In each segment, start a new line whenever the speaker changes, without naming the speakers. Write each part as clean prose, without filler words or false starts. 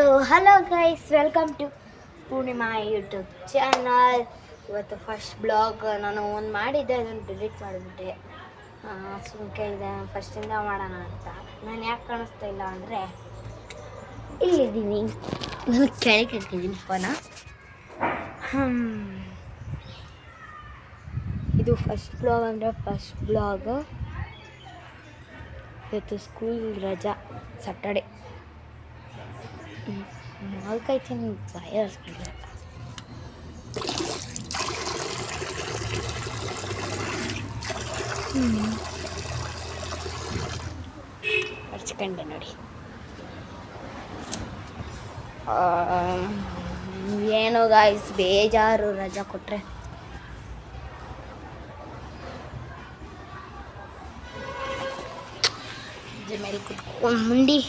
So hello guys, welcome to Poornima YouTube channel. ಇವತ್ತು first blog ನಾನು ಒಂದು ಮಾಡಿದ್ದೆ, ಅದನ್ನು ಡಿಲೀಟ್ ಮಾಡಿಬಿಟ್ಟೆ. ಸುಮ್ಕೆ ಇದೆ, ಫಸ್ಟಿಂದ ಮಾಡೋಣ ಅಂತ. ನಾನು ಯಾಕೆ ಕಾಣಿಸ್ತಾ ಇಲ್ಲ ಅಂದರೆ ಇಲ್ಲಿದ್ದೀನಿ, ನಾನು ಕೆಳಗೆ ಹಾಕಿದ್ದೀನಿ ಫೋನ. ಇದು ಫಸ್ಟ್ ಬ್ಲಾಗ್ ಅಂದರೆ ಫಸ್ಟ್ ಬ್ಲಾಗ್. ಇವತ್ತು ಸ್ಕೂಲ್ ರಜಾ, ಸ್ಯಾಟರ್ಡೆ. ನಾಲ್ಕೈದು ಭಯ ಹರಿಸ್ಕೊಂಡಿಲ್ಲ. ಹರ್ಚ್ಕೊಂಡೆ ನೋಡಿ. ಏನೋ ಗಾಯ್ಸ್, ಬೇಜಾರು ರಜಾ ಕೊಟ್ಟರೆ. ಇದ್ರ ಮೇಲೆ ಕುತ್ಕೊಂಡು ಮುಂಡಿ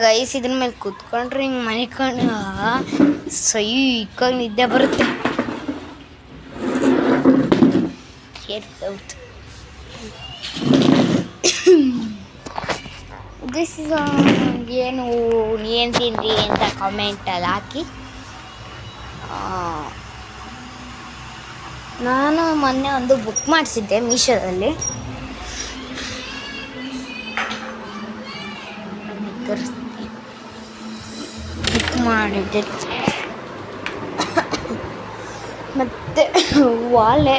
ಗೈಸ್, ಇದ್ರ ಮೇಲೆ ಕುತ್ಕೊಂಡ್ರೆ ಹಿಂಗೆ ಮನಿಕೊಂಡು ಸೈಕಾಗಿ ನಿದ್ದೆ ಬರುತ್ತೆ. ದಿಸ್ ಇಸ್ ಏನು ತಿಂದ್ರಿ ಅಂತ ಕಾಮೆಂಟಲ್ಲಿ ಹಾಕಿ. ನಾನು ಮೊನ್ನೆ ಒಂದು ಬುಕ್ ಮಾಡಿಸಿದ್ದೆ ಮೀಶೋದಲ್ಲಿ. ಬುಕ್ ಮಾಡಿದ್ದೆ. ಮತ್ತು ವಾಲೆ,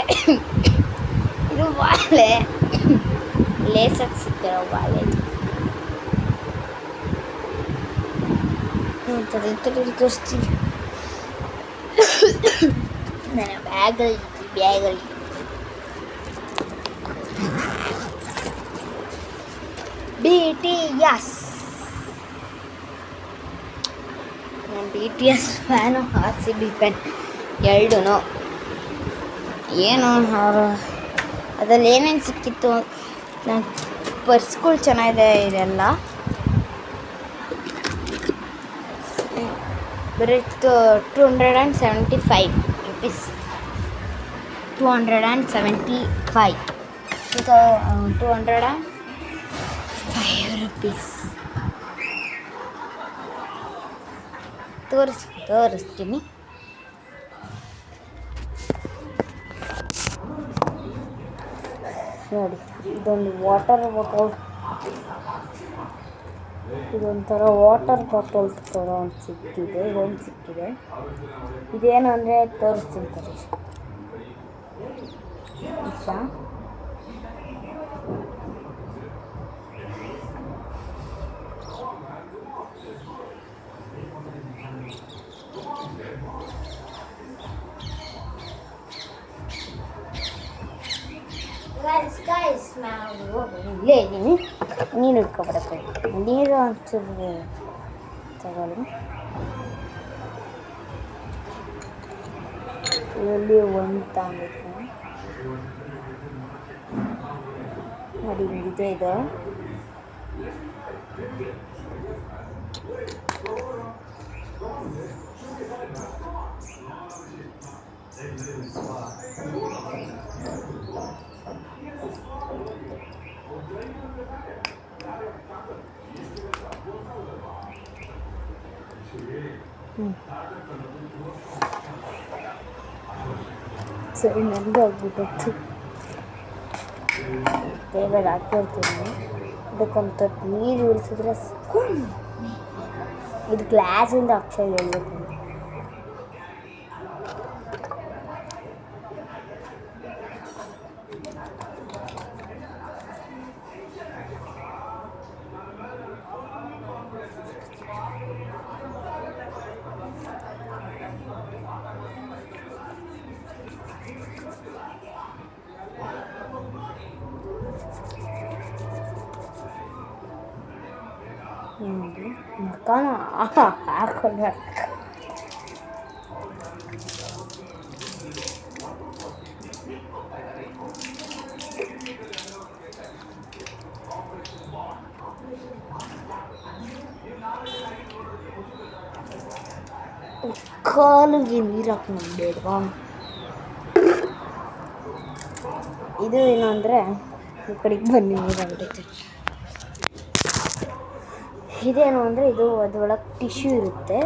ಇದು ವಾಲೆ ಲೇಸಕ್ಕೆ ಸಿಕ್ಕಿರೋ ವಾಲೆ. ತೋರಿಸ್ತೀನಿ. ನನ್ನ ಬ್ಯಾಗಲ್ಲಿ BTS. ನಾನು BTS ಫ್ಯಾನು, RCB ಫ್ಯಾನ್ ಎರಡೂ. ಏನು ಅವರು ಅದ್ರಲ್ಲಿ ಏನೇನು ಸಿಕ್ಕಿತ್ತು, ನನ್ನ ಪರ್ಸ್ಗಳು ಚೆನ್ನಾಗಿದೆ. ಇದೆಲ್ಲ ಬರೀ 275 rupees. 275 rupees. ತೋರಿಸ್ತೀನಿ. ನೋಡಿ, ಇದೊಂದು ವಾಟರ್ ಬಾಟಲ್. ಇದೊಂಥರ ವಾಟರ್ ಬಾಟಲ್ ಥರ ಒಂದು ಸಿಕ್ಕಿದೆ. ಇದೇನು ಅಂದರೆ ತೋರಿಸ್ತೀನಿ ನಿಮಿಷ. ನಾವು ಇಲ್ಲೇ ಇದ್ದೀನಿ, ನೀರು ಹಿಡ್ಕೊಬರಕ್ಕೆ. ನೀರು ಒಂಚೂರು ತಗೊಳ್ಳಿ. ಇಲ್ಲಿ ಒಂದು ತಗೊಬೇಕು ನೋಡಿ, ಹಿಂಗಿದೆ ಇದು. ಸರಿ, ನನಗೆ ಆಗ್ಬಿಟ್ಟು ಟೇಬಲ್ ಹಾಕಿರ್ತೀನಿ. ಅದಕ್ಕೊಂದು ನೀರು ಇಳಿಸಿದ್ರೆ ಇದು ಗ್ಲಾಸಿಂದ ಅಕ್ಷರ ಹೇಳ್ಬೇಕು. ಮಕ್ಕನ ಹಾಕೊಂಡ್ರೆ ಕಾಲಿಗೆ ನೀರು ಹಾಕೊಂಡು ಬೇಡವಾ? ಇದು ಏನು ಅಂದರೆ ಈ ಕಡೆಗೆ ಬನ್ನಿ, ನೀರಾಗ್ಬಿಟ್ಟೈತೆ. ಇದೇನು ಅಂದರೆ ಇದು ಅದರೊಳಗೆ ಟಿಶ್ಯೂ ಇರುತ್ತೆ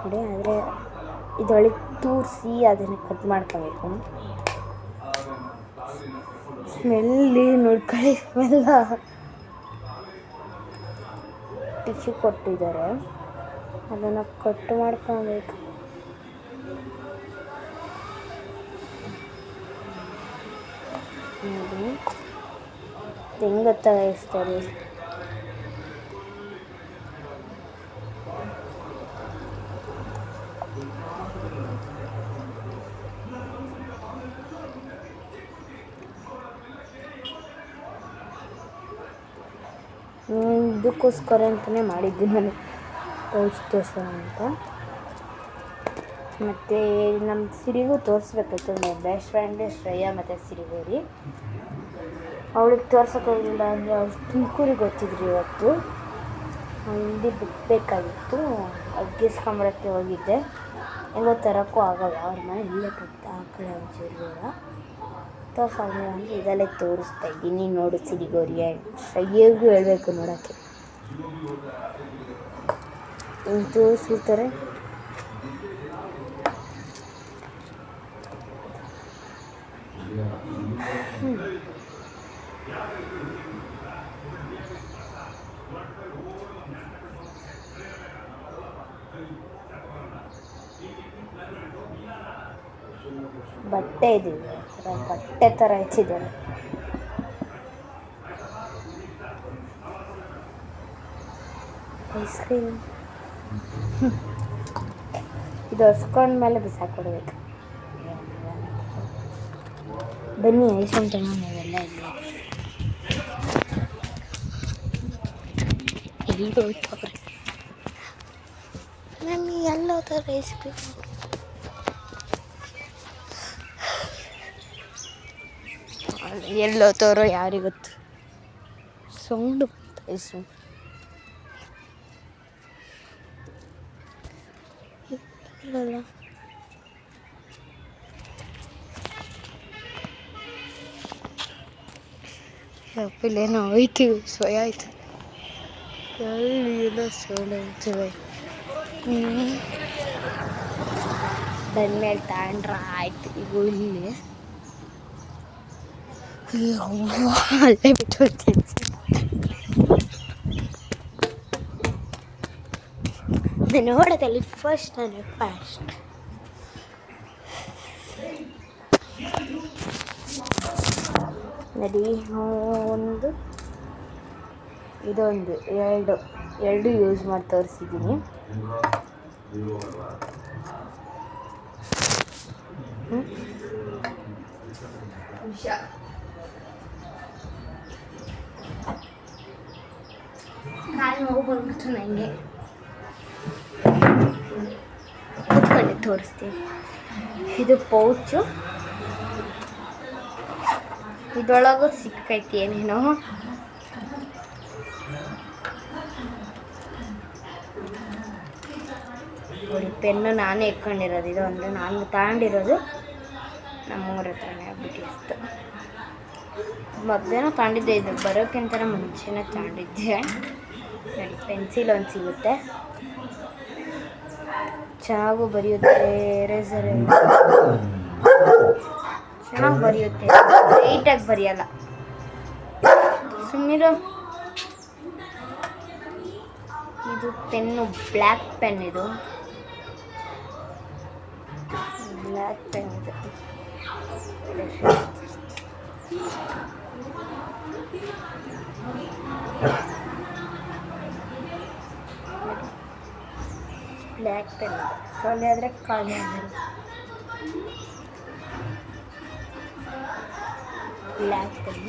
ನೋಡಿ, ಆದರೆ ಇದರೊಳಗೆ ತೂರಿಸಿ ಅದನ್ನು ಕಟ್ ಮಾಡ್ಕೋಬೇಕು. ಸ್ಮೆಲ್ಲಿ ನೋಡ್ಕೊಳ್ಳಿ, ಸ್ಮೆಲ್ಲ ಟಿಶ್ಯೂ ಕೊಟ್ಟಿದ್ದಾರೆ, ಅದನ್ನು ಕಟ್ ಮಾಡ್ಕೊಬೇಕು. ನೋಡಿ ಹೆಂಗೆ ತಯಾರಿಸ್ತಾರೆ. ಇದಕ್ಕೋಸ್ಕರ ಅಂತಲೇ ಮಾಡಿದ್ದು ನಾನು, ತೋರಿಸೋಣ ಅಂತ. ಮತ್ತು ನಮ್ಮ ಸಿರಿಗೂ ತೋರಿಸ್ಬೇಕಾಯ್ತು. ನನ್ನ ಬೆಸ್ಟ್ ಫ್ರೆಂಡ್ ಶ್ರೇಯಾ ಮತ್ತು ಸಿರಿಗೇರಿ, ಅವಳಿಗೆ ತೋರ್ಸೋಕ್ಕೋಗಿಲ್ಲ ಅಂದರೆ ಅವ್ಳು ತುಮಕೂರಿಗೆ ಓದ್ತಿದ್ರು ಇವತ್ತು. ಹಿಂದಿ ಬಿಡಬೇಕಾಗಿತ್ತು, ಅಗ್ಗಿಸ್ಕೊಂಬರಕ್ಕೆ ಹೋಗಿದ್ದೆ. ಹೆಂಗೋ ತರೋಕ್ಕೂ ಆಗೋಲ್ಲ, ಅವ್ರ ಮನೆ ಇಲ್ಲೇ ಪಕ್ಕ ಆ ಕಡೆ ಒಂಚೂರು ದೂರ. ತೋರ್ಸಾಗಿಲ್ಲ ಅಂದರೆ ಇದಲ್ಲೇ ತೋರಿಸ್ತಾ ಇದ್ದೀನಿ. ನೋಡು ಸಿರಿಗೌರಿಗೆ, ಶ್ರೇಯಾಗೂ ಹೇಳಬೇಕು ನೋಡೋಕ್ಕೆ. ತೋರಿಸ್ಬಿಡ್ತಾರೆ. ಬಟ್ಟೆ ಇದೆ, ಬಟ್ಟೆ ಥರ ಹೆಚ್ಚಿದ್ದಾರೆ. ಐಸ್ ಕ್ರೀಮ್ ಇದು ಹಸ್ಕೊಂಡ್ಮೇಲೆ ಬಿಸಾಕೊಡ್ಬೇಕು. ಬನ್ನಿ ಐಸ್ ಕ್ರೀಮ್ ತಗೊಂಡು ನೀವೆಲ್ಲ ಎಲ್ಲಿ ಹೋಗ್ತವ್ರೆ. ನಮಗೆ ಎಲ್ಲ ಥರ ಐಸ್ ಕ್ರೀಮ್. ಎಲ್ಲೋ ತೋರೋ ಯಾರಿಗೊತ್ತು. ಸೌಂಡು ಬಂತು ಐಸ್ ಕ್ರೀಮ್. ಇಲ್ಲಲ್ಲ, ಇಲ್ಲೇನೋ ಹೋಯ್ತು, ಸ್ವಯ ಆಯ್ತು. ಎಲ್ಲಿ ಎಲ್ಲ ಸೋಲೆ ಹೋಯ್ತವೆ. ಬಂದ್ಮೇಲೆ ತಗೊಂಡ್ರೆ ಆಯ್ತು. ಈಗ ಇಲ್ಲಿ ಅಲ್ಲೇ ಬಿಟ್ಟು ಹೋಗ್ತೀನಿ. ನೋಡೋದಲ್ಲಿ ಫಸ್ಟ್ ನಡಿ. ಒಂದು ಇದೊಂದು ಎರಡು ಯೂಸ್ ಮಾಡಿ ತೋರಿಸಿದ್ದೀನಿ. ಕಾಲು ನೋವು ಬಂದ್ಬಿಟ್ಟು ನನಗೆ, ಕೂತ್ಕೊಂಡು ತೋರಿಸ್ತೀನಿ. ಇದು ಪೌಚು, ಇದರೊಳಗೂ ಸಿಕ್ಕೈತಿ ಏನೇನೋ. ಪೆನ್ನು ನಾನೇ ಇಟ್ಕೊಂಡಿರೋದು. ಇದು ಅಂದರೆ ನಾನು ತಗೊಂಡಿರೋದು ನಮ್ಮೂರ ಹತ್ರನೇ ಆಗ್ಬಿಟ್ಟಿತ್ತು. ಮೊದಲೇನೋ ತಗೊಂಡಿದ್ದೆ, ಇದು ಬರೋಕ್ಕಿಂತ ಮುಂಚೆನೇ ತಗೊಂಡಿದ್ದೆ. ನೋಡಿ, ಪೆನ್ಸಿಲ್ ಒಂದು ಸಿಗುತ್ತೆ, ಚೆನ್ನಾಗೂ ಬರೆಯುತ್ತೆ. ಎರೇಸರ್ ಚೆನ್ನಾಗಿ ಬರೆಯುತ್ತೆ, ಲೈಟಾಗಿ ಬರೆಯಲ್ಲ. ಸುಮ್ಮನಿರು. ಇದು ಪೆನ್ನು, ಬ್ಲ್ಯಾಕ್ ಪೆನ್. ಇದು ಬ್ಲ್ಯಾಕ್ ಪೆನ್ ಇದೆ. ಬ್ಲ್ಯಾಕ್ ಪೆನ್ ಖಾಲಿ ಆದರೆ ಖಾಲಿ ಆದರೆ ಬ್ಲ್ಯಾಕ್ ಪೆನ್.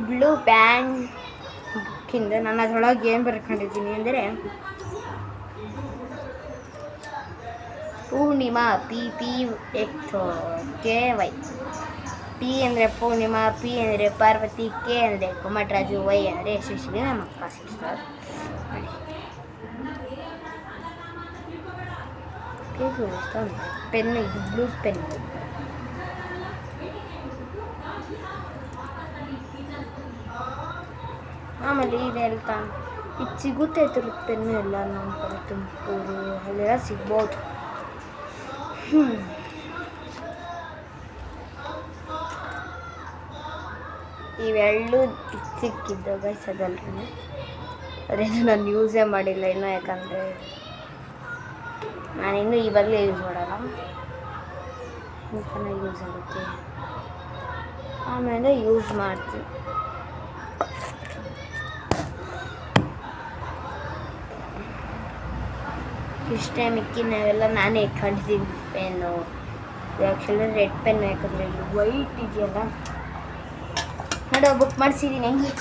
ಬ್ಲೂ ಬ್ಯಾಂಡ್ ಬುಕ್ಕಿಂದ ನಾನು ಅದರೊಳಗೆ ಏನು ಬರ್ಕೊಂಡಿದ್ದೀನಿ ಅಂದರೆ ಪೂರ್ಣಿಮಾ PPXKY. ಪಿ ಅಂದರೆ ಪೂರ್ಣಿಮಾ, ಪಿ ಅಂದರೆ ಪಾರ್ವತಿ, ಕೆ ಅಂದರೆ ಕುಮಟರಾಜು, ವೈ ಅಂದರೆ ಯಶಸ್ವಿ, ನಮ್ಮ ಅಕ್ಕ ಸಿಸ್ಟರ್. ಪೆನ್ನು, ಇದು ಬ್ಲೂ ಪೆನ್ನು. ಆಮೇಲೆ ಇದೆಲ್ಲ ಇದು ಸಿಗುತ್ತೆ ಇದ್ರದ್ದು ಪೆನ್ನು ಎಲ್ಲ ನಮ್ಮ ಕಡೆ ತುಮಕೂರು ಅಲ್ಲೆಲ್ಲ ಸಿಗ್ಬೋದು. ಇವೆರಡು ಸಿಕ್ಕಿದ್ದು ಗೈಸ್ ಅದಲ್ರಿ. ಅದೇನು ನಾನು ಯೂಸೇ ಮಾಡಿಲ್ಲ ಇನ್ನೂ, ಯಾಕಂದರೆ ನಾನಿನ್ನೂ ಇವಾಗಲೇ ಯೂಸ್ ಮಾಡಲ್ಲ. ಚೆನ್ನಾಗಿ ಯೂಸ್ ಆಗುತ್ತೆ, ಆಮೇಲೆ ಯೂಸ್ ಮಾಡ್ತೀನಿ. ಇಷ್ಟೇ, ಮಿಕ್ಕಿನವೆಲ್ಲ ನಾನೇ ಇಟ್ಕೊಂಡಿದ್ದೀನಿ. ಪೆನ್ನು ಆ್ಯಕ್ಚುಲಿ ರೆಡ್ ಪೆನ್, ಯಾಕಂದರೆ ಇದು ವೈಟ್ ಇದೆಯಲ್ಲ. ನೋಡೋ ಬುಕ್ ಮಾಡಿಸಿದ್ದೀನಿ ಹೆಂಗೆ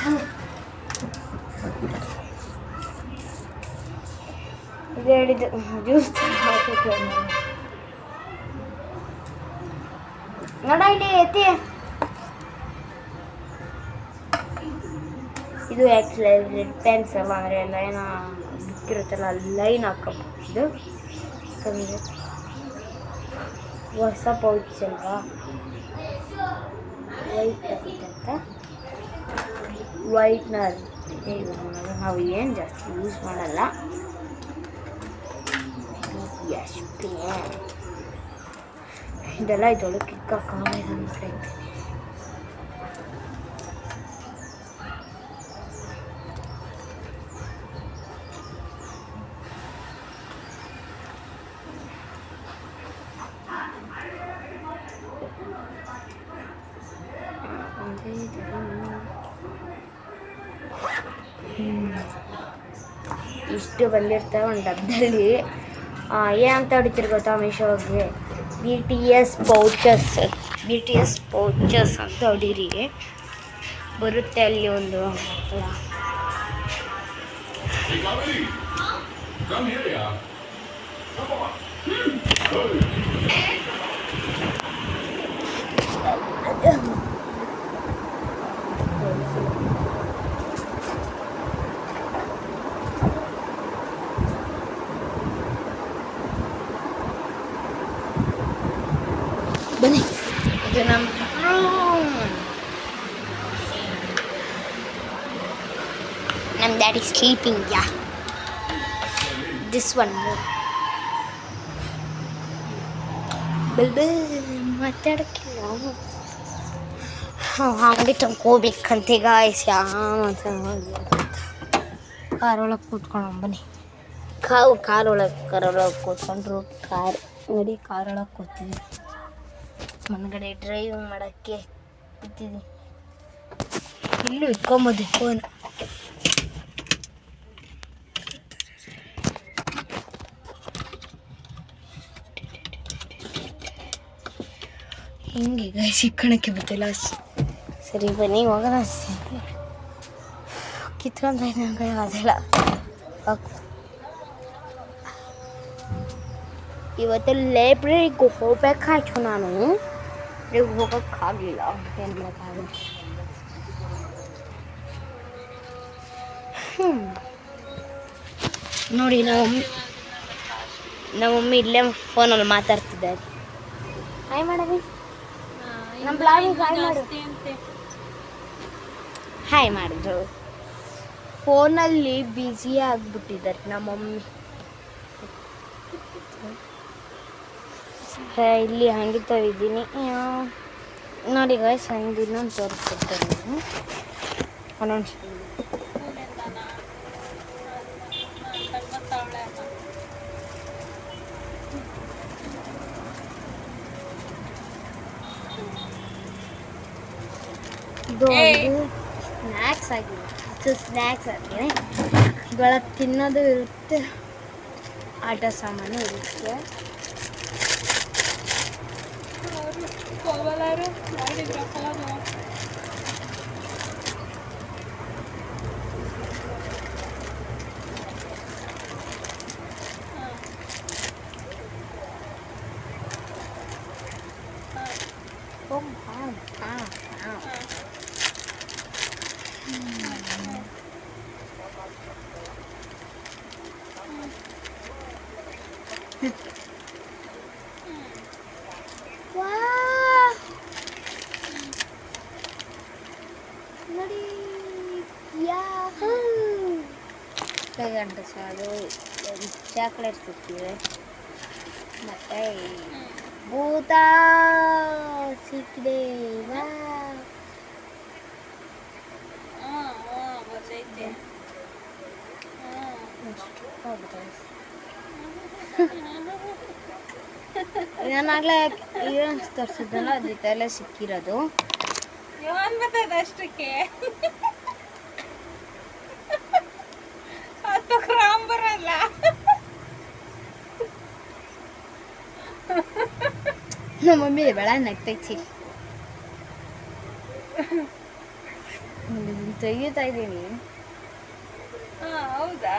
ಇದು ಹೇಳಿದ್ದು ಜ್ಯೂಸ್ ನೋಡ ಇಲ್ಲಿ ಐತಿ. ಇದು ಆ್ಯಕ್ಚುಲಿ ರೆಡ್ ಪೆನ್ಸ್ ಅಲ್ಲ, ಅಂದರೆ ಲೈನ್ ಬಿಕ್ಕಿರುತ್ತಲ್ಲ ಲೈನ್ ಹಾಕೋದು. ಯಾಕಂದರೆ ಹೊಸ ಪೌಚ್ ಅಲ್ವಾ, ವೈಟ್ ಆಗುತ್ತೆ ಅಂತ ವೈಟ್ನ ಯೂಸ್ ಮಾಡೋದು. ನಾವು ಏನು ಜಾಸ್ತಿ ಯೂಸ್ ಮಾಡಲ್ಲ. ಇದೆಲ್ಲ ಇದೊಳಗೆ ಕಿಕ್ಕಾಕಾಯ್ತು. ಇಷ್ಟು ಬಂದಿರ್ತವೆ ಒಂದು ಡಬ್ಬದಲ್ಲಿ. ಏನಂತ ಹೊಡಿತೀರಿ ಗೊತ್ತಾ ಮೀಶೋಗೆ? BTS ಪೌಚಸ್ ಅಂತ ಹೊಡೀರಿ, ಬರುತ್ತೆ ಅಲ್ಲಿ ಒಂದು. ಬನ್ನಿ, ಇದು ನಮ್ಮ daddy sleeping. Yeah this one ಮಾತಾಡೋಕ್ಕಿಲ್ಲ. ಅಂಗಡಿ ತಂದ್ಕೋಬೇಕಂತೆ ಗಾಯ್ಸ್. ಕಾರೊಳಗೆ ಕೂತ್ಕೊಳ್ಳೋಣ ಬನ್ನಿ. ಕಾರೊಳಗೆ ಕೂತ್ಕೊಂಡ್ರು. ನೋಡಿ ಕಾರೊಳಗೆ ಕೂತಿದ್ವಿ, ಮನೆಗಡೆ ಡ್ರೈವ್ ಮಾಡೋಕ್ಕೆ ಕೂತಿದ್ವಿ. ಇಲ್ಲೂ ಇಟ್ಕೊಂಬೋದು ಫೋನ್. ಹಿಂಗೆ ಗಾಯ್ಸ್ ಇಟ್ಕೊಳಕ್ಕೆ ಬರ್ತಿಲ್ಲ. ಸರಿ ಬನ್ನಿ ಹೋಗೋಣ. ಕಿತ್ಕೊಂಡ್ರೆ ನಂಗೆ ಅದೆಲ್ಲ ಇವತ್ತು ಲೈಬ್ರರಿಗೆ ಹೋಗ್ಬೇಕಾಯ್ತು. ನಾನು ಹೋಗೋಕ್ಕಾಗಲಿಲ್ಲ, ಏನು ಮಾಡೋಕ್ಕಾಗಲ್ಲ. ನೋಡಿ ನಮ್ಮ ಮಮ್ಮಿ ಇಲ್ಲೇ ಫೋನಲ್ಲಿ ಮಾತಾಡ್ತಿದ್ದಾರೆ. ಹಾಯ್ ಮಾಡವಿ, ನಮ್ಮ ಬ್ಲಾಗಿಗೆ ಹಾಯ್ ಮಾಡು. ಹಾಯ್ ಮಾಡಿದ್ರು. ಫೋನಲ್ಲಿ ಬ್ಯುಸಿ ಆಗಿಬಿಟ್ಟಿದ್ದಾರೆ ನಮ್ಮ ಮಮ್ಮಿ. ಇಲ್ಲಿ ಹಂಗಿತಾವಿದ್ದೀನಿ ನೋಡಿ ಗಾಯ್ಸ್. ಹಂಗೆ ಇನ್ನೊಂದು ತೋರಿಸ್ಕೊಡ್ತೇನೆ ನಾನು ಒಂದೊಂದು. ಇದು ಸ್ನ್ಯಾಕ್ಸ್ ಆಗಿದೆ. ಇದು ಸ್ನ್ಯಾಕ್ಸ್ ಆಗಿದೆ. ಇದೊಳಗೆ ತಿನ್ನೋದು ಇರುತ್ತೆ, ಆಟ ಸಾಮಾನು ಇರುತ್ತೆ. ಕೈ ಗಂಟು ಸಾಲು ಚಾಕ್ಲೇಟ್ ಸಿಕ್ಕಿದೆ ಮತ್ತು ಭೂತ ಸಿಕ್ಕಿದೆ. ನಾನಾಗಲೇ ಇಯರ್ಸ್ ತರಿಸಿದ್ದಲ್ಲ ಅದೆಲ್ಲ ಸಿಕ್ಕಿರೋದು.
ಅಷ್ಟಕ್ಕೆ 10 ಗ್ರಾಮ್ ಬರಲ್ಲ.
ನಮ್ಮ ಮಮ್ಮಿ ಬೆಳ ನಗ್ತೈತಿ. ತೆಗಿತಾ ಇದ್ದೀನಿ.
ಹೌದಾ?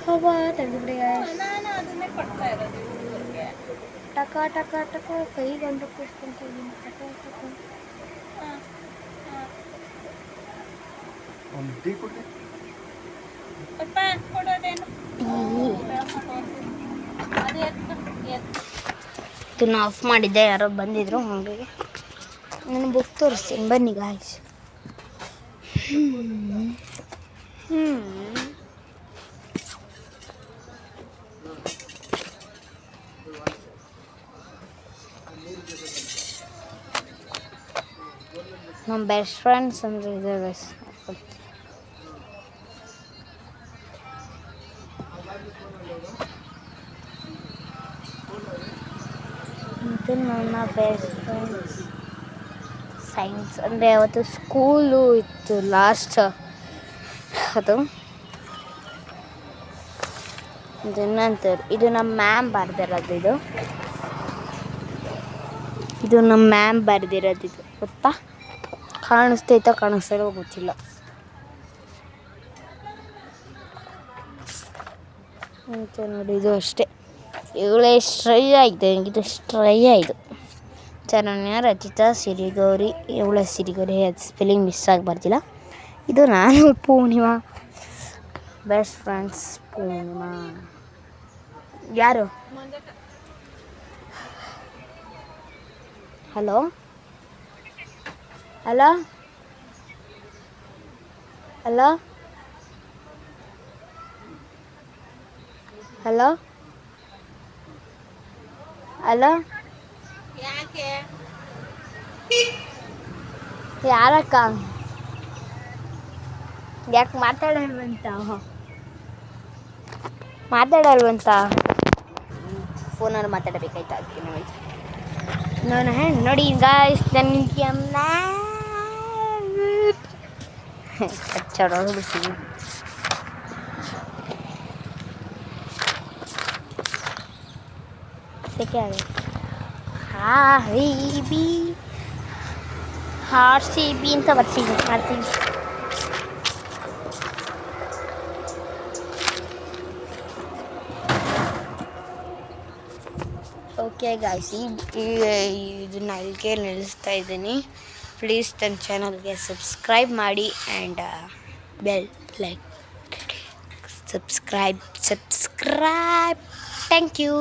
ಹಬ್ಬ ತೆಗೆದುಬಿಡಿ.
ನಾನು ಅದನ್ನೇ ಕೊಡ್ತಾ ಇರೋದು ಇವ್ರಿಗೆ.
ಟಕ ಟಕ ಟಕ ಕೈ ಗಂಟು ಕೂಸ್ಕೊಂತ ಇದ್ದೀನಿ. ಟಕ ಟಕ
ಅಪ್ಪ ಕೊಡೋದೇನು
ಇದನ್ನು ಆಫ್ ಮಾಡಿದ್ದೆ. ಯಾರೋ ಬಂದಿದ್ರು ಹಂಗಾಗಿ ನಾನು ಬುಕ್ ತೋರಿಸ್ತೀನಿ ಬನ್ನಿ ಗಾಯ್ಸ್. ನಮ್ಮ ಬೆಸ್ಟ್ ಫ್ರೆಂಡ್ಸ್ ಅಂದರೆ ಇದೆ ಗೈಸ್. ಇದು ನನ್ನ ಬೆಸ್ಟ್ ಫ್ರೆಂಡ್ಸ್. ಸೈನ್ಸ್ ಅಂದರೆ ಅವತ್ತು ಸ್ಕೂಲು ಇತ್ತು ಲಾಸ್ಟ್. ಅದು ಇನ್ನಂತಾರೆ. ಇದು ನಮ್ಮ ಮ್ಯಾಮ್ ಬರೆದಿರೋದು. ಇದು ನಮ್ಮ ಮ್ಯಾಮ್ ಬರೆದಿರೋದು. ಇದು ಗೊತ್ತಾ? ಕಾಣಿಸ್ತೈತಾ ಕಾಣಿಸ್ತಾರೋ ಗೊತ್ತಿಲ್ಲ. ಅಂತ ನೋಡಿ ಇದು ಅಷ್ಟೇ. ಇವಳೇ ಶ್ರೇಯ ಇದೆ. ಇದು ಶ್ರೇಯ. ಇದು ಚರಣ್ಯ, ರಚಿತಾ, ಸಿರಿಗೌರಿ. ಇವಳ ಸಿರಿಗೌರಿ ಅದು ಸ್ಪೆಲ್ಲಿಂಗ್ ಮಿಸ್ ಆಗಿ ಬರ್ತಿಲ್ಲ. ಇದು ನಾನು ಪೂರ್ಣಿಮಾ. Best friends Purnima. ಯಾರು? Hello hello hello hello hello
ಯಾಕೆ?
ಯಾರಕ್ಕ? ಯಾಕೆ ಮಾತಾಡಲ್ವಂತ? ಫೋನಲ್ಲಿ ಮಾತಾಡಬೇಕಾಯ್ತು. ಅದಕ್ಕೆ ನಾನು ನೋಡಿ ಗಾಯ್ಸ್ ನನಗೆ ಕಚ್ಚಡ ಬಿಡಿಸಿ. ಸೆಕೆ RCB ಅಂತ ಬರ್ತೀನಿ. RCB. ಓಕೆ ಗಾಯ್ಸ್, ಇದನ್ನ ಇಲ್ಲಿಗೆ ನಿಲ್ಲಿಸ್ತಾ ಇದ್ದೀನಿ. ಪ್ಲೀಸ್ ನನ್ನ ಚಾನಲ್ಗೆ ಸಬ್ಸ್ಕ್ರೈಬ್ ಮಾಡಿ and bell like subscribe. Thank you.